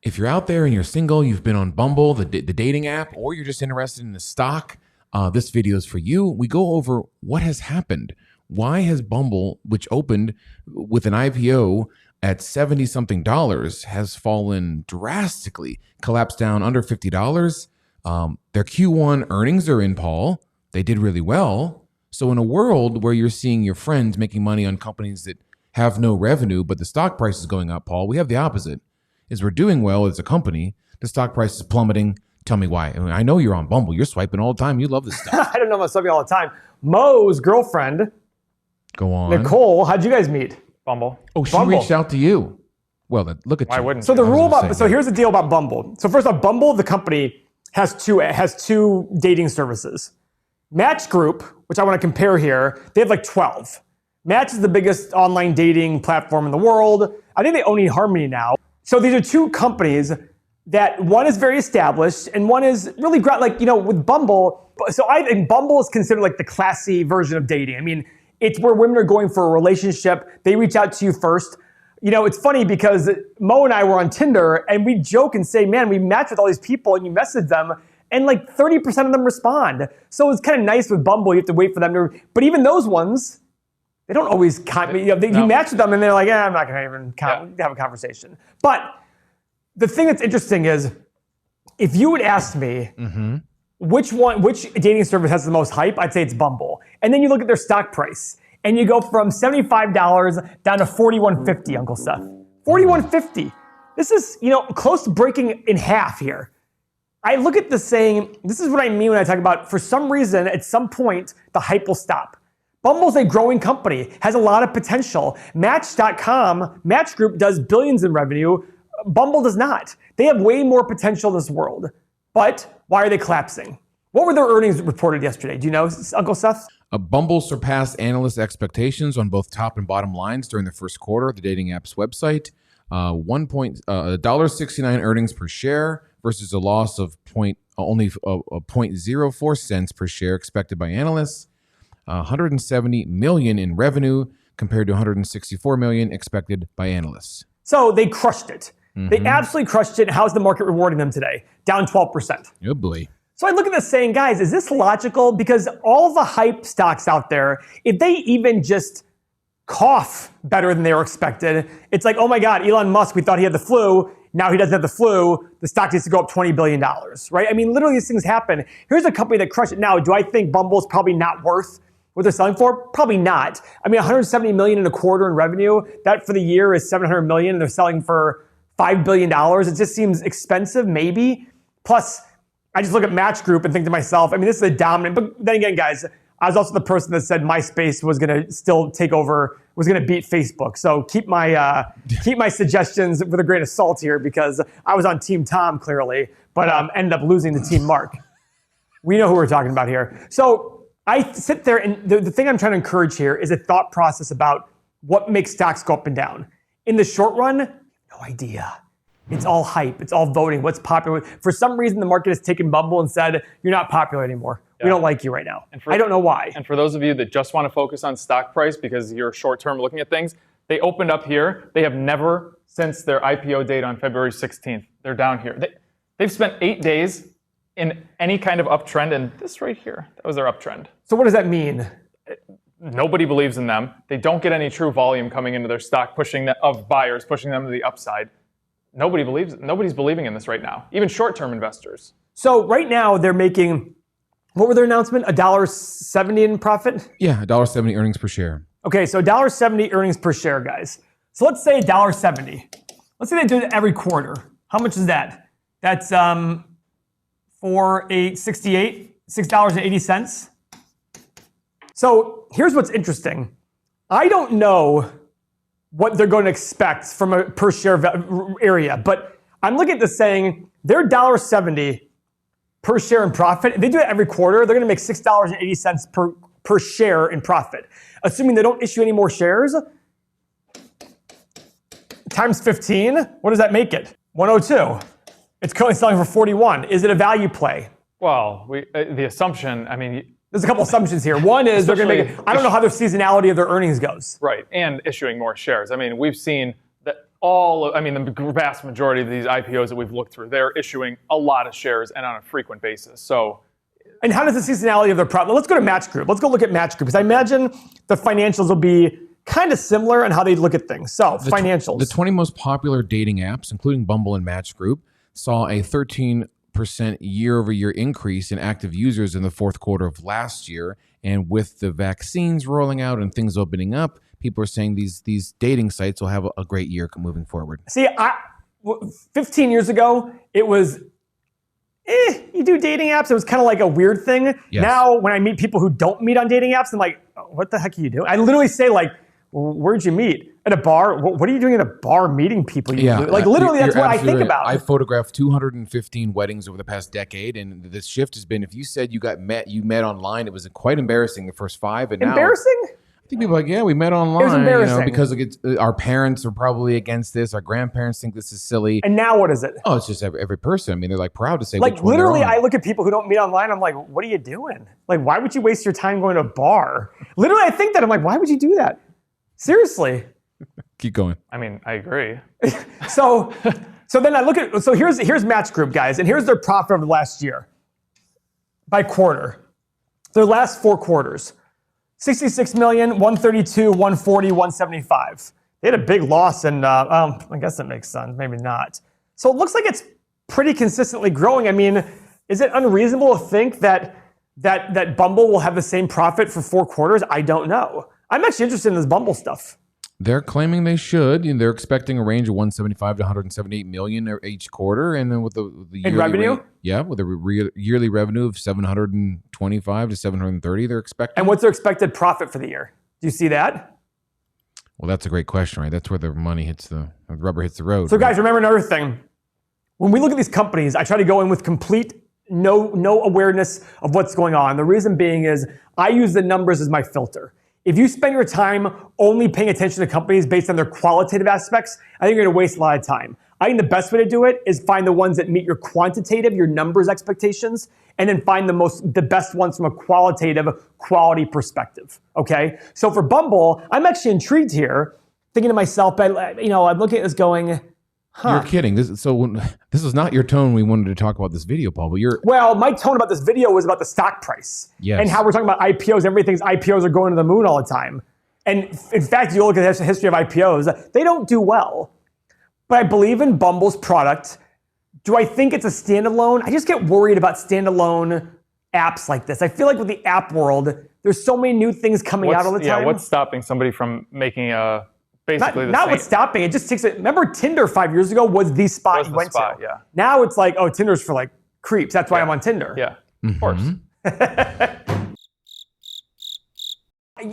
If you're out there and you're single, you've been on Bumble, the dating app, or you're just interested in the stock, this video is for you. We go over what has happened. Why has Bumble, which opened with an IPO at $70-something, has fallen drastically, collapsed down under $50? Their Q1 earnings are in, Paul. They did really well. So in a world where you're seeing your friends making money on companies that have no revenue, but the stock price is going up, Paul, we have the opposite. Is we're doing well as a company, the stock price is plummeting. Tell me why. I mean, I know you're on Bumble. You're swiping all the time. You love this stuff. I don't know about swiping all the time. Mo's girlfriend, Go on. Nicole, how'd you guys meet? Bumble. Oh, she Bumble. reached out to you. Well, then, look at you. Why wouldn't So you? the rule gonna about say, here's the deal about Bumble. So first off, Bumble, the company, has two dating services. Match Group, which I want to compare here, they have like 12. Match is the biggest online dating platform in the world. I think they own eHarmony now. So these are two companies that one is very established and one is really great. Like, with Bumble, so I think Bumble is considered like the classy version of dating. I mean, it's where women are going for a relationship. They reach out to you first. It's funny because Mo and I were on Tinder and we joke and say, man, we match with all these people and you message them and like 30% of them respond. So it's kind of nice with Bumble. You have to wait for them to, but even those ones, they don't always, you match with them and they're like, I'm not going to even have a conversation. But the thing that's interesting is if you would ask me, which dating service has the most hype, I'd say it's Bumble. And then you look at their stock price and you go from $75 down to $41.50, Uncle Seth. $41.50. This is, close to breaking in half here. I look at this saying, this is what I mean when I talk about, for some reason, at some point, the hype will stop. Bumble's a growing company, has a lot of potential. Match.com, Match Group does billions in revenue. Bumble does not. They have way more potential in this world. But why are they collapsing? What were their earnings reported yesterday? Do you know, Uncle Seth? Bumble surpassed analyst expectations on both top and bottom lines during the first quarter of the dating app's website. $1.69 earnings per share versus a loss of only 0.04 cents per share expected by analysts. 170 million in revenue compared to 164 million expected by analysts. So they crushed it. They absolutely crushed it. How's the market rewarding them today? Down 12%. Oh boy. So I look at this saying, guys, is this logical? Because all the hype stocks out there, if they even just cough better than they were expected, it's like, oh my God, Elon Musk, we thought he had the flu. Now he doesn't have the flu. The stock needs to go up $20 billion, right? I mean, literally these things happen. Here's a company that crushed it. Now, do I think Bumble's probably not worth what they're selling for? Probably not. I mean, 170 million in a quarter in revenue. That for the year is 700 million. And they're selling for $5 billion. It just seems expensive, maybe. Plus, I just look at Match Group and think to myself, I mean, this is a dominant, but then again, guys, I was also the person that said MySpace was going to still take over, was going to beat Facebook. So keep my suggestions with a grain of salt here because I was on Team Tom clearly, but ended up losing to Team Mark. We know who we're talking about here. So I sit there and the thing I'm trying to encourage here is a thought process about what makes stocks go up and down. In the short run, no idea. It's all hype. It's all voting. What's popular? For some reason, the market has taken Bumble and said, you're not popular anymore. We don't like you right now. I don't know why. And for those of you that just want to focus on stock price because you're short-term looking at things, they opened up here. They have never, since their IPO date on February 16th, they're down here. They've spent 8 days in any kind of uptrend, and this right here, that was their uptrend. So what does that mean? Nobody believes in them. They don't get any true volume coming into their stock, of buyers pushing them to the upside. Nobody's believing in this right now, even short-term investors. So right now they're making, what were their announcement? $1.70 in profit? Yeah, $1.70 earnings per share. Okay, so $1.70 earnings per share, guys. So let's say $1.70. Let's say they do it every quarter. How much is that? That's $6.80. So here's what's interesting. I don't know what they're going to expect from a per share area, but I'm looking at this saying they're $1.70 per share in profit. If they do it every quarter, they're going to make $6.80 per share in profit. Assuming they don't issue any more shares, times 15, what does that make it? 102. It's currently selling for 41. Is it a value play? Well, the assumption, I mean, there's a couple assumptions here. One is they're going to make I don't know how their seasonality of their earnings goes. Right, and issuing more shares. I mean, we've seen that the vast majority of these IPOs that we've looked through, they're issuing a lot of shares and on a frequent basis. So, and how does the seasonality of their profit? Let's go to Match Group. Let's go look at Match Group, because I imagine the financials will be kind of similar in how they look at things. So, financials. The 20 most popular dating apps, including Bumble and Match Group, saw a 13% year-over-year increase in active users in the fourth quarter of last year. And with the vaccines rolling out and things opening up, people are saying these dating sites will have a great year moving forward. See, 15 years ago, it was, you do dating apps. It was kind of like a weird thing. Yes. Now, when I meet people who don't meet on dating apps, I'm like, what the heck are you doing? I literally say, like, where'd you meet? At a bar? What are you doing at a bar meeting people? Like, literally, that's what I think about. I photographed 215 weddings over the past decade, and this shift has been, if you said you met online, it was quite embarrassing the first 5. And embarrassing? Now, I think people are like, yeah, we met online. It was embarrassing. Because our parents are probably against this. Our grandparents think this is silly. And now what is it? Oh, it's just every person. I mean, they're like proud to say like, which one literally, they're on. I look at people who don't meet online. I'm like, what are you doing? Like, why would you waste your time going to a bar? Literally, I think that. I'm like, why would you do that? Seriously. Keep going. I mean, I agree. So then I look at, so here's Match Group, guys, and here's their profit over the last year by quarter. Their last 4 quarters. 66 million, 132, 140, 175. They had a big loss, and I guess that makes sense. Maybe not. So it looks like it's pretty consistently growing. I mean, is it unreasonable to think that Bumble will have the same profit for 4 quarters? I don't know. I'm actually interested in this Bumble stuff. They're claiming they should. They're expecting a range of 175 to 178 million each quarter, and then with the in revenue, with a yearly revenue of 725 to 730, they're expecting. And what's their expected profit for the year? Do you see that? Well, that's a great question, right? That's where the money hits the rubber hits the road. So, guys, remember another thing. When we look at these companies, I try to go in with complete no awareness of what's going on. The reason being is I use the numbers as my filter. If you spend your time only paying attention to companies based on their qualitative aspects, I think you're going to waste a lot of time. I think the best way to do it is find the ones that meet your quantitative, your numbers expectations, and then find the best ones from a qualitative quality perspective. Okay? So for Bumble, I'm actually intrigued here, thinking to myself, I'm looking at this going, You're kidding. This is not your tone. We wanted to talk about this video, Paul. But well, my tone about this video was about the stock price. Yes. And how we're talking about IPOs. Everybody thinks IPOs are going to the moon all the time. And in fact, you look at the history of IPOs, they don't do well. But I believe in Bumble's product. Do I think it's a standalone? I just get worried about standalone apps like this. I feel like with the app world, there's so many new things coming out all the time. Yeah, what's stopping somebody from making a basically not what's stopping it, just takes it. Remember, Tinder 5 years ago was the spot you went to. Yeah. Now it's like, oh, Tinder's for like creeps. That's why I'm on Tinder. Yeah, of course.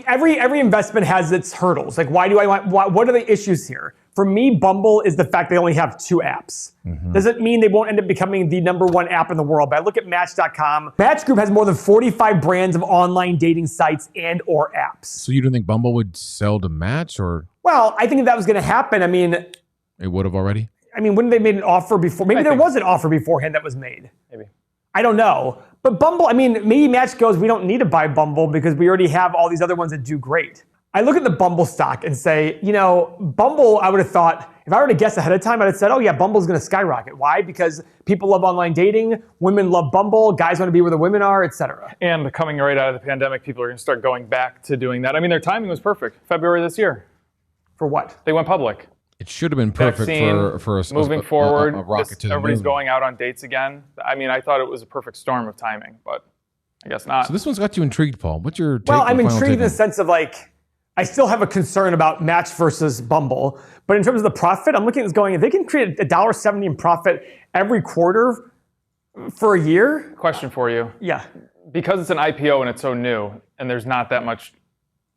Every investment has its hurdles. Like, what are the issues here? For me, Bumble is the fact they only have 2 apps. Doesn't mean they won't end up becoming the #1 app in the world. But I look at Match.com. Match Group has more than 45 brands of online dating sites and or apps. So you don't think Bumble would sell to Match, or? Well, I think if that was going to happen, I mean, it would have already. I mean, wouldn't they made an offer before? Maybe there was an offer beforehand that was made. Maybe. I don't know. But Bumble, I mean, maybe Match goes, we don't need to buy Bumble because we already have all these other ones that do great. I look at the Bumble stock and say, Bumble, I would have thought, if I were to guess ahead of time, I'd have said, oh yeah, Bumble's going to skyrocket. Why? Because people love online dating, women love Bumble, guys want to be where the women are, etc. And coming right out of the pandemic, people are going to start going back to doing that. I mean, their timing was perfect. February this year. For what? They went public. It should have been perfect for moving forward. A rocket to the everybody's moon. going out on dates again. I mean, I thought it was a perfect storm of timing, but I guess not. So this one's got you intrigued, Paul. What's your take? Well, I'm final intrigued in take the sense of like, I still have a concern about Match versus Bumble, but in terms of the profit, I'm looking at this going, if they can create $1.70 in profit every quarter for a year. Question for you. Yeah. Because it's an IPO and it's so new, and there's not that much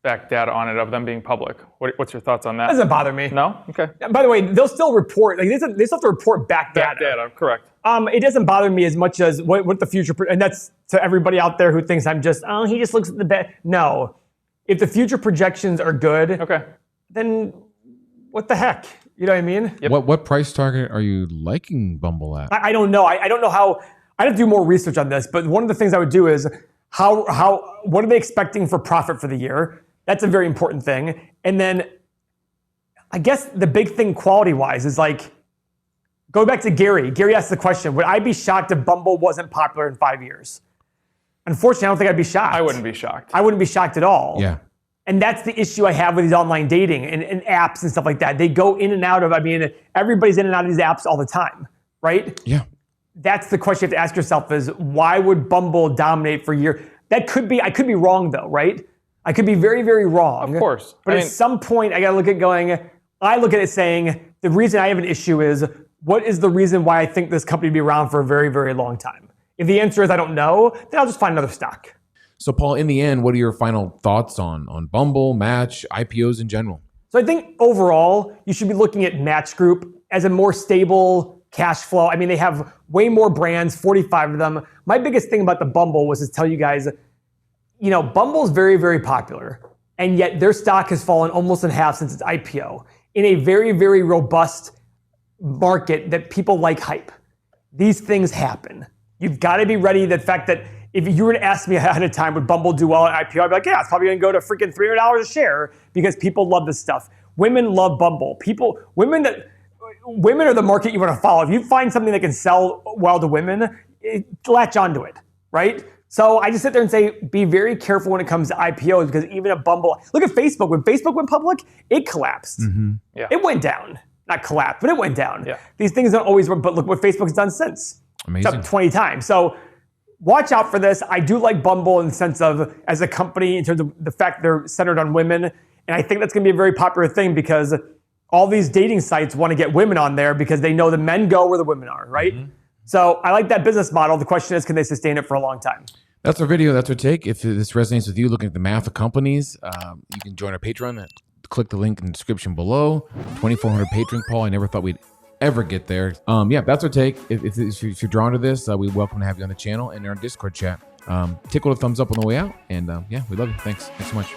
back data on it of them being public. What's your thoughts on that? Doesn't bother me. No? Okay. By the way, they'll still report, like they still have to report back data. Back data, correct. It doesn't bother me as much as what the future, and that's to everybody out there who thinks I'm just, he just looks at the bet. No. If the future projections are good, okay, then what the heck? You know what I mean? Yep. What price target are you liking Bumble at? I don't know. I don't know how. I'd have to do more research on this. But one of the things I would do is what are they expecting for profit for the year? That's a very important thing. And then I guess the big thing quality-wise is like, go back to Gary. Gary asked the question, would I be shocked if Bumble wasn't popular in 5 years? Unfortunately, I don't think I'd be shocked. I wouldn't be shocked. I wouldn't be shocked at all. Yeah. And that's the issue I have with these online dating and apps and stuff like that. They go in and out of, everybody's in and out of these apps all the time, right? Yeah. That's the question you have to ask yourself is, why would Bumble dominate for a year? I could be wrong though, right? I could be very, very wrong. Of course. But at some point, I gotta look at it saying, the reason I have an issue is, what is the reason why I think this company will be around for a very, very long time? If the answer is I don't know, then I'll just find another stock. So Paul, in the end, what are your final thoughts on Bumble, Match, IPOs in general? So I think overall, you should be looking at Match Group as a more stable cash flow. They have way more brands, 45 of them. My biggest thing about the Bumble was to tell you guys, Bumble's very, very popular. And yet their stock has fallen almost in half since its IPO in a very, very robust market that people like hype. These things happen. You've got to be ready. The fact that if you were to ask me ahead of time, would Bumble do well at IPO? I'd be like, yeah, it's probably going to go to freaking $300 a share because people love this stuff. Women love Bumble. Women are the market you want to follow. If you find something that can sell well to women, latch onto it, right? So I just sit there and say, be very careful when it comes to IPOs because even a Bumble, look at Facebook. When Facebook went public, it collapsed. Mm-hmm. Yeah. It went down. Not collapsed, but it went down. Yeah. These things don't always work, but look what Facebook's done since. Amazing. It's up 20 times. So watch out for this. I do like Bumble in the sense of as a company, in terms of the fact they're centered on women. And I think that's going to be a very popular thing because all these dating sites want to get women on there because they know the men go where the women are, right? Mm-hmm. So I like that business model. The question is, can they sustain it for a long time? That's our video. That's our take. If this resonates with you, looking at the math of companies, you can join our Patreon. Click the link in the description below. 2,400 patrons, Paul. I never thought we'd ever get there. That's our take. If you're drawn to this, we welcome to have you on the channel and in our Discord chat. Tickle a thumbs up on the way out. And we love you. Thanks so much.